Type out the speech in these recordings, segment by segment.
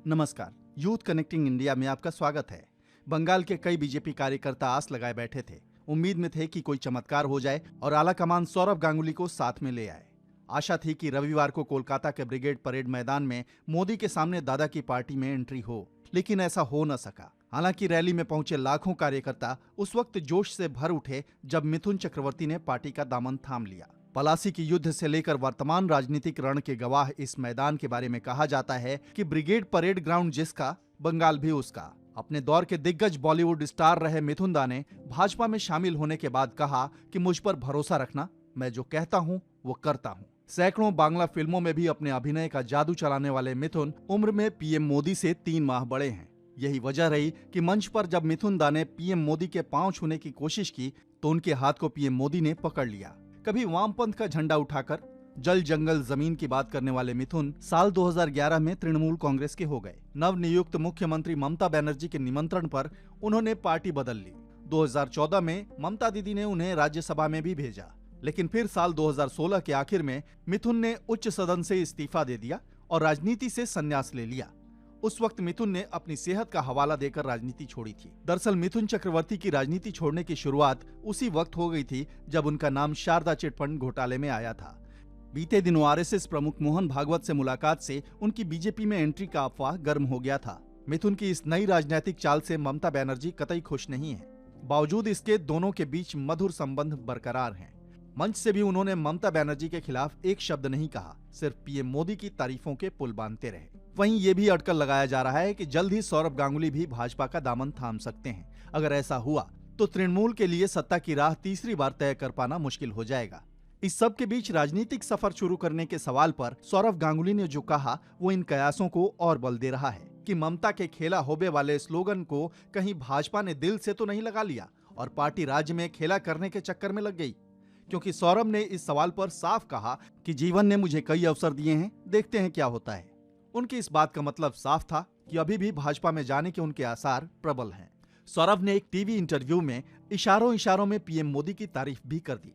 नमस्कार। Youth connecting India में आपका स्वागत है। बंगाल के कई बीजेपी कार्यकर्ता आस लगाए बैठे थे। उम्मीद में थे कि कोई चमत्कार हो जाए और आलाकमान सौरभ गांगुली को साथ में ले आए। आशा थी कि रविवार को कोलकाता के ब्रिगेड परेड मैदान में मोदी के सामने दादा की पार्टी में एंट्री हो, लेकिन ऐसा हो न सका। हालांकि रैली में पहुंचे लाखों कार्यकर्ता उस वक्त जोश से भर उठे जब मिथुन चक्रवर्ती ने पार्टी का दामन थाम लिया। पलासी की युद्ध से लेकर वर्तमान राजनीतिक रण के गवाह इस मैदान के बारे में कहा जाता है कि ब्रिगेड परेड ग्राउंड जिसका, बंगाल भी उसका। अपने दौर के दिग्गज बॉलीवुड स्टार रहे मिथुन दा ने भाजपा में शामिल होने के बाद कहा कि मुझ पर भरोसा रखना, मैं जो कहता हूं वो करता हूं। सैकड़ों बांग्ला फिल्मों में भी अपने अभिनय का जादू चलाने वाले मिथुन उम्र में पीएम मोदी से 3 माह बड़े हैं। यही वजह रही कि मंच पर जब मिथुन दा ने पीएम मोदी के पांव छूने की कोशिश की तो उनके हाथ को पीएम मोदी ने पकड़ लिया। कभी वामपंथ का झंडा उठाकर जल जंगल जमीन की बात करने वाले मिथुन साल 2011 में तृणमूल कांग्रेस के हो गए। नवनियुक्त मुख्यमंत्री ममता बनर्जी के निमंत्रण पर उन्होंने पार्टी बदल ली। 2014 में ममता दीदी ने उन्हें राज्यसभा में भी भेजा, लेकिन फिर साल 2016 के आखिर में मिथुन ने उच्च सदन से इस्तीफा दे दिया और राजनीति से संन्यास ले लिया। उस वक्त मिथुन ने अपनी सेहत का हवाला देकर राजनीति छोड़ी थी। दरअसल मिथुन चक्रवर्ती की राजनीति छोड़ने की शुरुआत उसी वक्त हो गई थी जब उनका नाम शारदा चिटफंड घोटाले में आया था। बीते दिनों आरएसएस प्रमुख मोहन भागवत से मुलाकात से उनकी बीजेपी में एंट्री का अफवाह गर्म हो गया था। मिथुन की इस नई राजनीतिक चाल से ममता बनर्जी कतई खुश नहीं है। बावजूद इसके दोनों के बीच मधुर संबंध बरकरार हैं। मंच से भी उन्होंने ममता बनर्जी के खिलाफ एक शब्द नहीं कहा, सिर्फ पीएम मोदी की तारीफों के पुल बांधते रहे। वहीं ये भी अटकल लगाया जा रहा है कि जल्द ही सौरभ गांगुली भी भाजपा का दामन थाम सकते हैं। अगर ऐसा हुआ तो तृणमूल के लिए सत्ता की राह तीसरी बार तय कर पाना मुश्किल हो जाएगा। इस सब के बीच राजनीतिक सफर शुरू करने के सवाल पर सौरभ गांगुली ने जो कहा वो इन कयासों को और बल दे रहा है कि ममता के खेला होबे वाले स्लोगन को कहीं भाजपा ने दिल से तो नहीं लगा लिया और पार्टी राज्य में खेला करने के चक्कर में लग गई। क्योंकि सौरभ ने इस सवाल पर साफ कहा कि जीवन ने मुझे कई अवसर दिए हैं, देखते हैं क्या होता है। उनकी इस बात का मतलब साफ था कि अभी भी भाजपा में जाने के उनके आसार प्रबल हैं। सौरभ ने एक टीवी इंटरव्यू में इशारों में पीएम मोदी की तारीफ भी कर दी।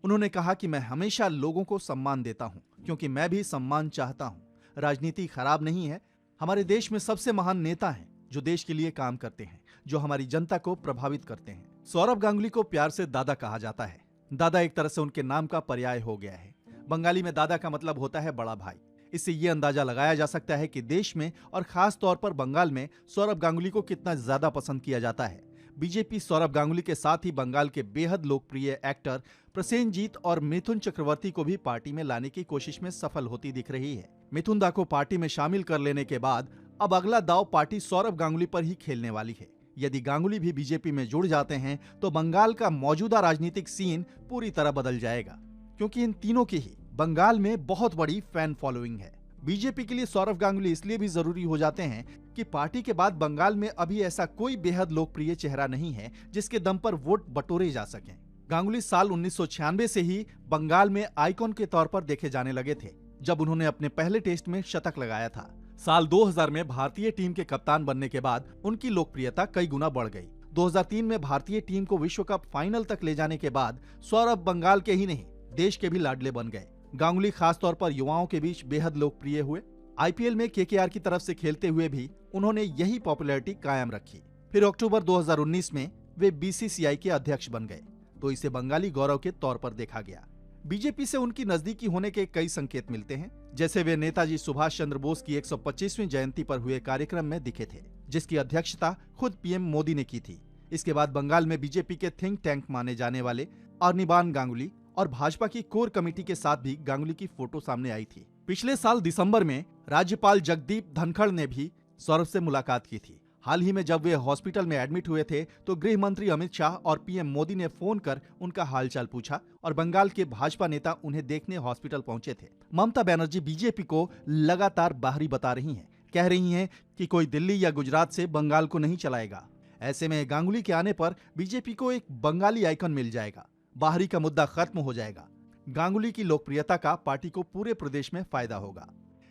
उन्होंने कहा कि मैं हमेशा लोगों को सम्मान देता हूं क्योंकि मैं भी सम्मान चाहता हूं। राजनीति खराब नहीं है। हमारे देश में सबसे महान नेता हैं जो देश के लिए काम करते हैं, जो हमारी जनता को प्रभावित करते हैं। सौरभ गांगुली को प्यार से दादा कहा जाता है। दादा एक तरह से उनके नाम का पर्याय हो गया है। बंगाली में दादा का मतलब होता है बड़ा भाई। इससे ये अंदाजा लगाया जा सकता है कि देश में और खास तौर पर बंगाल में सौरभ गांगुली को कितना ज्यादा पसंद किया जाता है। बीजेपी सौरभ गांगुली के साथ ही बंगाल के बेहद लोकप्रिय एक्टर प्रसेनजीत और मिथुन चक्रवर्ती को भी पार्टी में लाने की कोशिश में सफल होती दिख रही है। मिथुन दा को पार्टी में शामिल कर लेने के बाद अब अगला दांव पार्टी सौरभ गांगुली पर ही खेलने वाली है। यदि गांगुली भी बीजेपी में जुड़ जाते हैं तो बंगाल का मौजूदा राजनीतिक सीन पूरी तरह बदल जाएगा, क्योंकि इन तीनों की ही बंगाल में बहुत बड़ी फैन फॉलोइंग है। बीजेपी के लिए सौरभ गांगुली इसलिए भी जरूरी हो जाते हैं कि पार्टी के बाद बंगाल में अभी ऐसा कोई बेहद लोकप्रिय चेहरा नहीं है जिसके दम पर वोट बटोरे जा सकें। गांगुली साल 1996 से ही बंगाल में आइकॉन के तौर पर देखे जाने लगे थे, जब उन्होंने अपने पहले टेस्ट में शतक लगाया था। साल 2000 में भारतीय टीम के कप्तान बनने के बाद उनकी लोकप्रियता कई गुना बढ़ गई। 2003 में भारतीय टीम को विश्व कप फाइनल तक ले जाने के बाद सौरभ बंगाल के ही नहीं, देश के भी लाडले बन गए। गांगुली खासतौर पर युवाओं के बीच बेहद लोकप्रिय हुए। आईपीएल में केकेआर की तरफ से खेलते हुए भी उन्होंने यही पॉपुलैरिटी कायम रखी। फिर अक्टूबर 2019 में वे बीसीसीआई के अध्यक्ष बन गए, तो इसे बंगाली गौरव के तौर पर देखा गया। बीजेपी से उनकी नजदीकी होने के कई संकेत मिलते हैं, जैसे वे नेताजी सुभाष चंद्र बोस की 125वीं जयंती पर हुए कार्यक्रम में दिखे थे, जिसकी अध्यक्षता खुद पीएम मोदी ने की थी। इसके बाद बंगाल में बीजेपी के थिंक टैंक माने जाने वाले अनिबान गांगुली और भाजपा की कोर कमेटी के साथ भी गांगुली की फोटो सामने आई थी। पिछले साल दिसंबर में राज्यपाल जगदीप धनखड़ ने भी सौरभ से मुलाकात की थी। हाल ही में जब वे हॉस्पिटल में एडमिट हुए थे तो गृह मंत्री अमित शाह और पीएम मोदी ने फोन कर उनका हालचाल पूछा और बंगाल के भाजपा नेता उन्हें देखने हॉस्पिटल पहुंचे थे। ममता बनर्जी बीजेपी को लगातार बाहरी बता रही हैं, कह रही हैं कि कोई दिल्ली या गुजरात से बंगाल को नहीं चलाएगा। ऐसे में गांगुली के आने पर बीजेपी को एक बंगाली आइकन मिल जाएगा, बाहरी का मुद्दा खत्म हो जाएगा। गांगुली की लोकप्रियता का पार्टी को पूरे प्रदेश में फायदा होगा।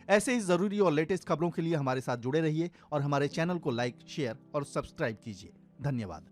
ऐसे ही जरूरी और लेटेस्ट खबरों के लिए हमारे साथ जुड़े रहिए और हमारे चैनल को लाइक, शेयर और सब्सक्राइब कीजिए। धन्यवाद।